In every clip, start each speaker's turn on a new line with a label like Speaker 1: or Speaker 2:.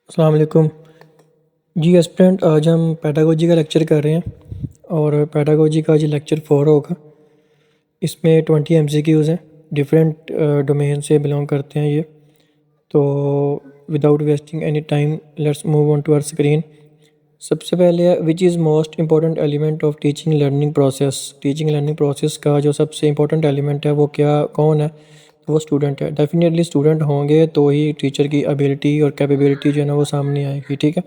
Speaker 1: अस्सलाम वालेकुम जी एस्पिरेंट। आज हम पेडागोजी का लेक्चर कर रहे हैं और पेडागोजी का जी लेक्चर 4 होगा। इसमें 20 एमसीक्यूज़ हैं, डिफरेंट डोमेन से बिलोंग करते हैं ये। तो without wasting any time let's move on to our screen. सबसे पहले which is most important element of teaching learning process. Teaching learning process का जो सबसे इंपॉर्टेंट एलिमेंट है वो क्या कौन है? तो वो स्टूडेंट है। डेफिनेटली स्टूडेंट होंगे तो ही टीचर की एबिलिटी और कैपेबिलिटी जो है ना वो सामने आएगी। ठीक है।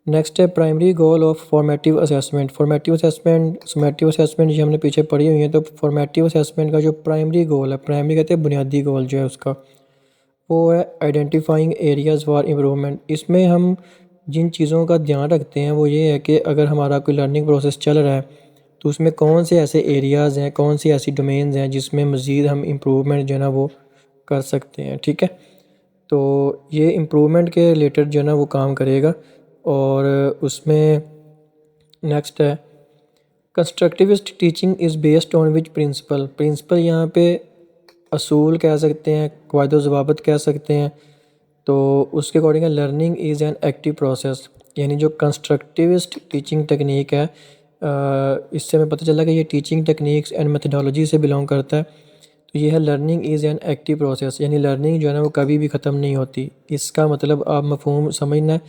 Speaker 1: नेक्स्ट है primary goal of formative assessment. Formative assessment ये हमने पीछे पढ़ी हुई है। तो फॉर्मेटिव असेसमेंट का जो प्राइमरी गोल है, प्राइमरी कहते हैं बुनियादी गोल जो है उसका, वो है आइडेंटिफाइंग एरियाज़ फॉर इम्प्रूवमेंट। इसमें हम जिन चीज़ों का ध्यान रखते हैं वो ये है कि अगर हमारा कोई लर्निंग प्रोसेस चल रहा है तो उसमें कौन से ऐसे एरियाज़ हैं, कौन सी ऐसी डोमेन्स हैं जिसमें मज़ीद हम इम्प्रूवमेंट जो है ना वो कर सकते हैं। ठीक है। तो ये इम्प्रूवमेंट के रिलेटेड जो है ना वो काम करेगा। और उसमें नेक्स्ट है constructivist teaching is based on which principle. Principle यहाँ पे असूल कह सकते हैं, क़वायद ज़वाबित कह सकते हैं। तो उसके according learning is an active process. यानी जो कंस्ट्रक्टिविस्ट टीचिंग टेक्निक है, इससे हमें पता चला कि ये टीचिंग टेक्निक्स एंड मेथडोलॉजी से बिलोंग करता है। तो ये है learning is an active process, यानी लर्निंग जो है ना वो कभी भी ख़त्म नहीं होती। इसका मतलब आप मफ़हूम समझना है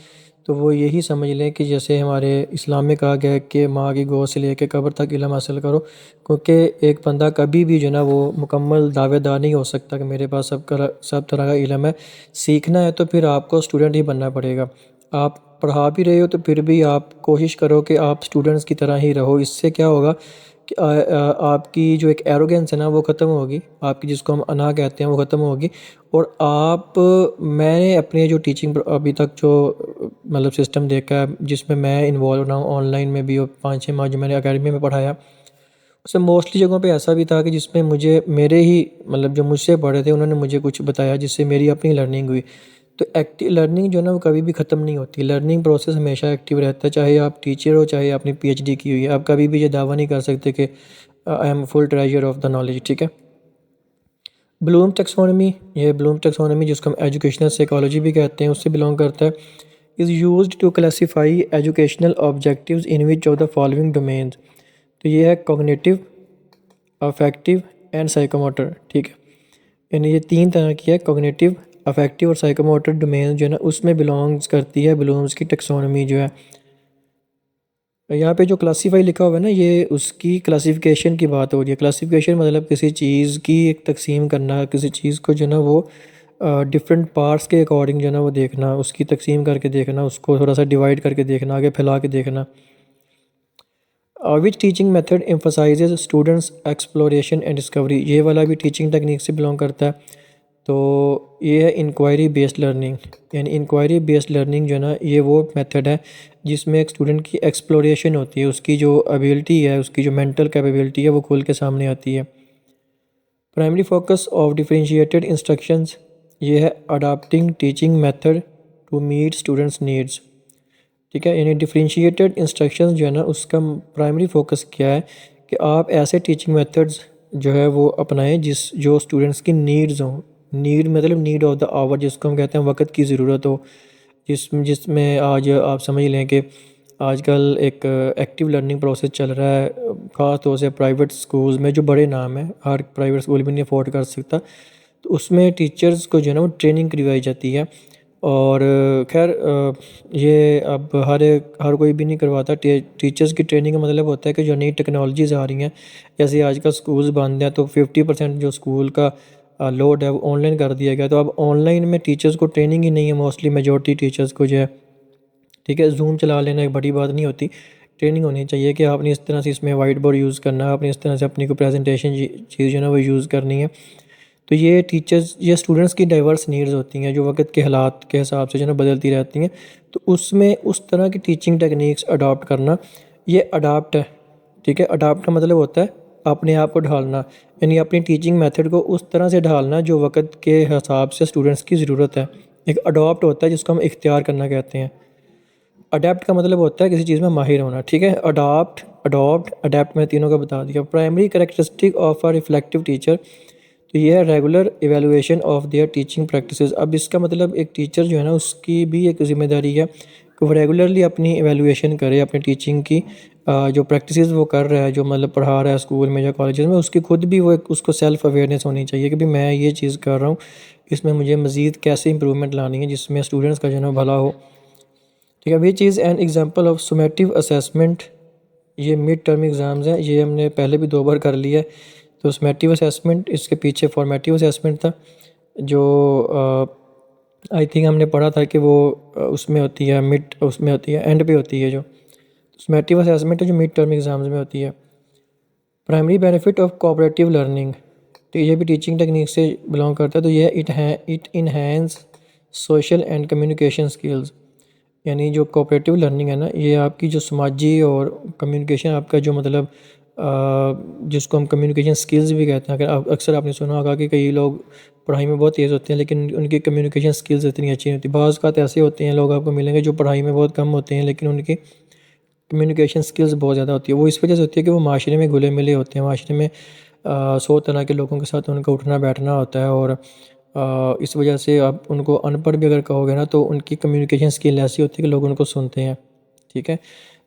Speaker 1: तो वो यही समझ लें कि जैसे हमारे इस्लाम में कहा गया है कि माँ की गोद से लेकर कब्र तक इल्म हासिल करो। क्योंकि एक बंदा कभी भी जो है ना वो मुकम्मल दावेदार नहीं हो सकता कि मेरे पास सब तरह का इल्म है। सीखना है तो फिर आपको स्टूडेंट ही बनना पड़ेगा। आप पढ़ा भी रहे हो तो फिर भी आप कोशिश करो कि आप स्टूडेंट्स की तरह ही रहो। इससे क्या होगा कि आपकी जो एक एरोगेंस है ना वो ख़त्म होगी, आपकी जिसको हम अना कहते हैं वो ख़त्म होगी। और आप मैंने अपने जो टीचिंग अभी तक जो मतलब सिस्टम देखा है जिसमें मैं इन्वॉल्व रहा हूँ, ऑनलाइन में भी, और 5-6 माह जो मैंने अकेडमी में पढ़ाया, उसमें मोस्टली जगहों पे ऐसा भी था कि जिसमें मुझे मेरे ही मतलब जो मुझसे पढ़े थे उन्होंने मुझे कुछ बताया जिससे मेरी अपनी लर्निंग हुई। तो एक्टिव लर्निंग जो है ना वो कभी भी ख़त्म नहीं होती। लर्निंग प्रोसेस हमेशा एक्टिव रहता है, चाहे आप टीचर हो, चाहे आपने पीएचडी की हुई है। आप कभी भी ये दावा नहीं कर सकते कि I am full treasure of the knowledge. ठीक है। ब्लूम टेक्सोनॉमी, ये ब्लूम टेक्सोनॉमी जिसको हम एजुकेशनल साइकोलॉजी भी कहते हैं उससे बिलोंग करता है। Is used to classify educational objectives in which of the following domains. तो ये है कॉग्निटिव, अफेक्टिव एंड साइकोमोटर। ठीक है। यानी ये 3 तरह की है, कॉग्निटिव, अफेक्टिव और साइकोमोटर डोमेन जो है ना उसमें बिलोंग्स करती है ब्लूम्स की टेक्सोनॉमी जो है। यहाँ पे जो क्लासीफाई लिखा हुआ है ना ये उसकी क्लासिफिकेशन की बात हो रही है। क्लासिफिकेशन मतलब किसी चीज़ की एक तकसीम करना, किसी चीज़ को जो है ना वो डिफरेंट पार्ट्स के अकॉर्डिंग जो है ना वो देखना, उसकी तकसीम करके देखना, उसको थोड़ा सा डिवाइड करके देखना, आगे फैला के देखना। Which teaching method emphasizes students exploration and discovery. ये वाला भी टीचिंग टेक्निक से बिलोंग करता है। तो ये है इंक्वायरी बेस्ड लर्निंग। यानी इंक्वायरी बेस्ड लर्निंग जो है ना ये वो मेथड है जिसमें एक स्टूडेंट की एक्सप्लोरेशन होती है, उसकी जो एबिलिटी है, उसकी जो मेंटल कैपेबिलिटी है वो खुल के सामने आती है। Primary focus of differentiated instructions, ये है adapting teaching method to meet students needs. ठीक है। यानी डिफरेंशिएटेड इंस्ट्रक्शंस जो है ना उसका प्राइमरी फोकस क्या है कि आप ऐसे टीचिंग मेथड्स जो है वो अपनाएं जो स्टूडेंट्स की नीड्स हों। नीड मतलब नीड ऑफ द आवर, जिसको हम कहते हैं वक्त की ज़रूरत हो। जिसमें आज आप समझ लें कि आजकल एक एक्टिव लर्निंग प्रोसेस चल रहा है, ख़ास तौर से प्राइवेट स्कूल्स में जो बड़े नाम हैं, हर प्राइवेट स्कूल भी नहीं अफोर्ड कर सकता। तो उसमें टीचर्स को जो है ना वो ट्रेनिंग करवाई जाती है। और खैर ये अब हर कोई भी नहीं करवाता। टीचर्स की ट्रेनिंग का मतलब होता है कि जो नई टेक्नोलॉजीज़ आ रही हैं, जैसे आजकल स्कूल्स बंद हैं तो 50% जो स्कूल का लोड है वो ऑनलाइन कर दिया गया। तो अब ऑनलाइन में टीचर्स को ट्रेनिंग ही नहीं है, मोस्टली मेजॉरिटी टीचर्स को जो है। ठीक है। जूम चला लेना एक बड़ी बात नहीं होती, ट्रेनिंग होनी चाहिए कि आपने इस तरह से इसमें वाइट बोर्ड यूज़ करना है, आपने इस तरह से अपनी को प्रेजेंटेशन चीज़ जो है ना वो यूज़ करनी है। तो ये टीचर्स, ये स्टूडेंट्स की डाइवर्स नीड्स होती हैं जो वक्त के हालात के हिसाब से जो है ना बदलती रहती हैं। तो उसमें उस तरह की टीचिंग टेक्निक्स अडॉप्ट करना, ये अडाप्ट है। ठीक है। अडाप्ट का मतलब होता है अपने आप को ढालना, यानी अपनी टीचिंग मेथड को उस तरह से ढालना जो वक्त के हिसाब से स्टूडेंट्स की ज़रूरत है। एक अडॉप्ट होता है जिसको हम इख्तियार करना कहते हैं। अडेप्ट का मतलब होता है किसी चीज़ में माहिर होना। ठीक है। अडॉप्ट, अडेप्ट, मैं तीनों का बता दिया। Primary characteristic of a reflective teacher, तो ये है regular evaluation of their teaching practices. अब इसका मतलब एक टीचर जो है ना उसकी भी एक ज़िम्मेदारी है कि वो रेगुलरली अपनी एवेलुएशन करे अपनी टीचिंग की, जो प्रैक्टिसेस वो कर रहा है, जो मतलब पढ़ा रहा है स्कूल में या कॉलेज में, उसकी खुद भी वो एक उसको सेल्फ अवेयरनेस होनी चाहिए कि भाई मैं ये चीज़ कर रहा हूँ, इसमें मुझे मज़ीद कैसे इंप्रूवमेंट लानी है जिसमें स्टूडेंट्स का जो है ना भला हो। ठीक है, which is an example of summative assessment. ये मिड टर्म एग्ज़ाम्स हैं, ये हमने पहले भी 2 बार कर लिया है। तो सुमेटिव असेसमेंट, इसके पीछे फॉर्मेटिव असेसमेंट था जो आई थिंक हमने पढ़ा था कि वो उसमें होती है मिड, उसमें होती है एंड पे होती है। जो सुमेटिव असेसमेंट है जो मिड टर्म एग्ज़ाम्स में होती है। Primary benefit of cooperative learning, तो ये भी टीचिंग टेक्निक से बिलोंग करता है। तो ये it enhance social and communication skills, यानी जो कोऑपरेटिव लर्निंग है ना, ये आपकी जो समाजी और कम्युनिकेशन आपका जो मतलब जिसको हम कम्युनिकेशन स्किल्स भी कहते हैं। अगर आप अक्सर आपने सुना होगा कि कई लोग पढ़ाई में बहुत तेज़ होते हैं लेकिन उनकी कम्युनिकेशन स्किल्स इतनी अच्छी नहीं होती। बाज़ का ऐसे होते हैं लोग आपको मिलेंगे जो पढ़ाई में बहुत कम होते हैं लेकिन उनकी कम्युनिकेशन स्किल्स बहुत ज़्यादा होती है। वो इस वजह से होती है कि वो माशरे में घुले मिले होते हैं, माशरे में 100 तरह के लोगों के साथ उनका उठना बैठना होता है और इस वजह से आप उनको अनपढ़ भी अगर कहोगे ना तो उनकी कम्युनिकेशन स्किल ऐसी होती है कि लोग उनको सुनते हैं। ठीक है,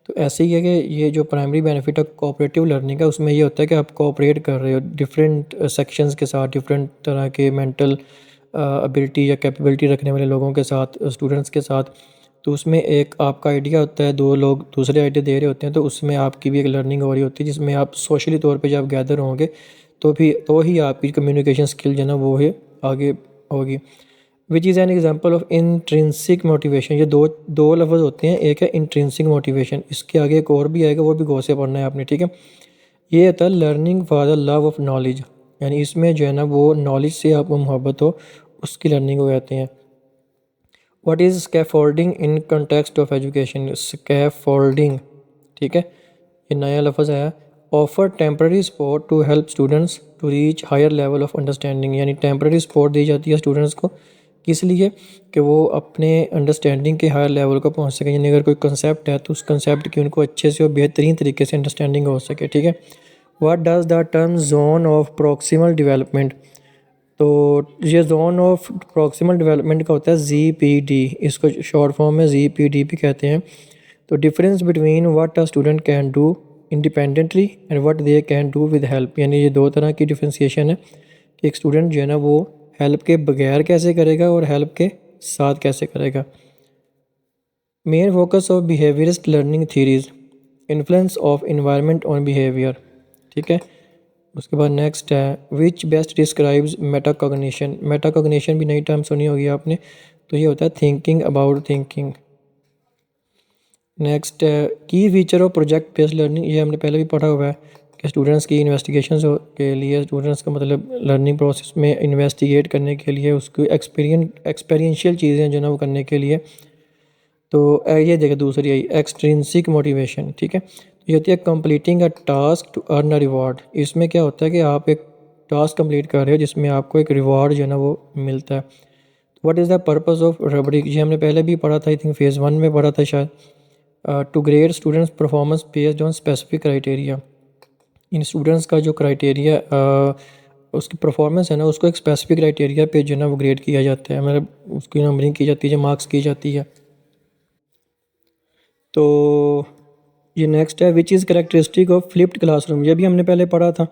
Speaker 1: तो ऐसे ही है कि ये जो primary benefit of cooperative learning है उसमें ये होता है कि आप कोऑपरेट कर रहे हो डिफरेंट सेक्शंस के साथ, डिफरेंट तरह के मेंटल एबिलिटी या कैपेबिलिटी रखने वाले लोगों के साथ, स्टूडेंट्स के साथ। तो उसमें एक आपका आइडिया होता है, 2 लोग दूसरे आइडिया दे रहे होते हैं, तो उसमें आपकी भी एक लर्निंग हो रही होती है जिसमें आप सोशली तौर पे जब गैदर होंगे तो ही आपकी कम्युनिकेशन स्किल जो है ना वो है आगे होगी। विच is an example of intrinsic motivation. ये दो लफ्ज़ होते हैं, एक है इंट्रिंसिक मोटिवेशन, इसके आगे एक और भी आएगा, वो भी गौर से पढ़ना है आपने। ठीक है, ये होता है learning for the love of knowledge, यानी इसमें जो है ना वो नॉलेज से आपको मोहब्बत हो, उसकी लर्निंग को कहते हैं। What is scaffolding in context of education. Scaffolding, ठीक है, ये नया लफ्ज़ है। Offer temporary support to help students to reach higher level of understanding, यानी टेम्पररी सपोर्ट दी जाती है स्टूडेंट्स को, किस लिए कि वो अपने अंडरस्टैंडिंग के हायर लेवल को पहुंच सके। यानी अगर कोई कंसेप्ट है तो उस कंसेप्ट की उनको अच्छे से और बेहतरीन तरीके से अंडरस्टैंडिंग हो सके। ठीक है, what does the term zone of proximal development. तो ये जोन ऑफ प्रॉक्सिमल डेवलपमेंट का होता है ZPD, इसको शॉर्ट फॉर्म में ZPD भी कहते हैं। तो difference between what a student can do independently and what they can do with help, यानी ये 2 तरह की डिफ्रेंसिएशन है कि एक स्टूडेंट जो है ना वो हेल्प के बगैर कैसे करेगा और हेल्प के साथ कैसे करेगा। Main focus of behaviourist learning theories, influence of environment on behaviour. ठीक है, उसके बाद नेक्स्ट है which best describes metacognition. Metacognition भी नई टर्म सुनी होगी आपने, तो ये होता है थिंकिंग अबाउट थिंकिंग। नेक्स्ट है की feature of project based learning, ये हमने पहले भी पढ़ा हुआ है कि स्टूडेंट्स की इन्वेस्टिगेशन के लिए, स्टूडेंट्स का मतलब लर्निंग प्रोसेस में इन्वेस्टिगेट करने के लिए, उसको एक्सपीरियंशियल चीज़ें जो ना वो करने के लिए। तो ये देखिए दूसरी आई एक्सट्रिंसिक मोटिवेशन। ठीक है, तो ये होती है completing a task to earn a reward. इसमें क्या होता है कि आप एक टास्क कंप्लीट कर रहे हो जिसमें आपको एक रिवॉर्ड जो है ना वो मिलता है। What is the purpose of rubric, ये हमने पहले भी पढ़ा था, आई थिंक फेज़ 1 में पढ़ा था शायद। To grade students performance based on specific criteria, इन स्टूडेंट्स का जो क्राइटेरिया उसकी परफॉर्मेंस है ना उसको एक स्पेसिफिक क्राइटेरिया पे जो है ना वो ग्रेड किया जाता है, मतलब उसकी नंबरिंग की जाती है, मार्क्स की जाती है। तो ये नेक्स्ट है which is characteristic of flipped classroom, ये भी हमने पहले पढ़ा था।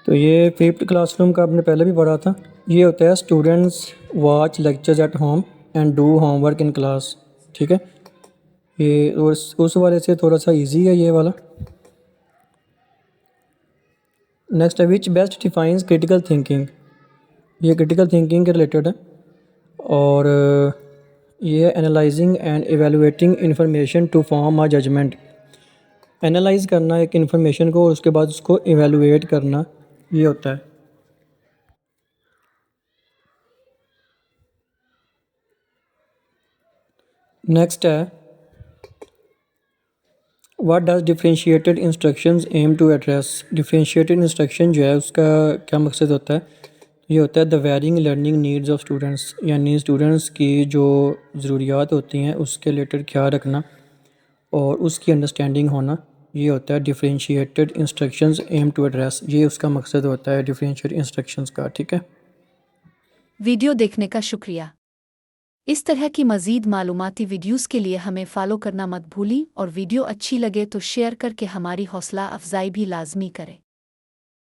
Speaker 1: तो ये फ्लिप्ड क्लासरूम का आपने पहले भी पढ़ा था। ये होता है students watch lectures at home and do homework in class. ठीक है, ये उस वाले से थोड़ा सा इजी है ये वाला। नेक्स्ट है which best defines critical thinking, ये क्रिटिकल थिंकिंग के रिलेटेड है। और ये है analysing and evaluating information to form a judgement. Analyse करना एक इंफॉर्मेशन को, उसके बाद उसको एवेलुएट करना, ये होता है। नेक्स्ट है what does differentiated instructions aim to address. Differentiated instruction जो है उसका क्या मकसद होता है, ये होता है the varying learning needs of students, यानी स्टूडेंट्स की जो ज़रूरियात होती हैं उसके रिलेटेड ख्याल रखना और उसकी अंडरस्टैंडिंग होना। ये होता है differentiated instructions aim to address, ये उसका मकसद होता है डिफरेंशिएटेड इंस्ट्रक्शंस का। ठीक है।
Speaker 2: वीडियो देखने का शुक्रिया। इस तरह की मज़ीद मालूमाती वीडियोस के लिए हमें फ़ॉलो करना मत भूली और वीडियो अच्छी लगे तो शेयर करके हमारी हौसला अफजाई भी लाजमी करें।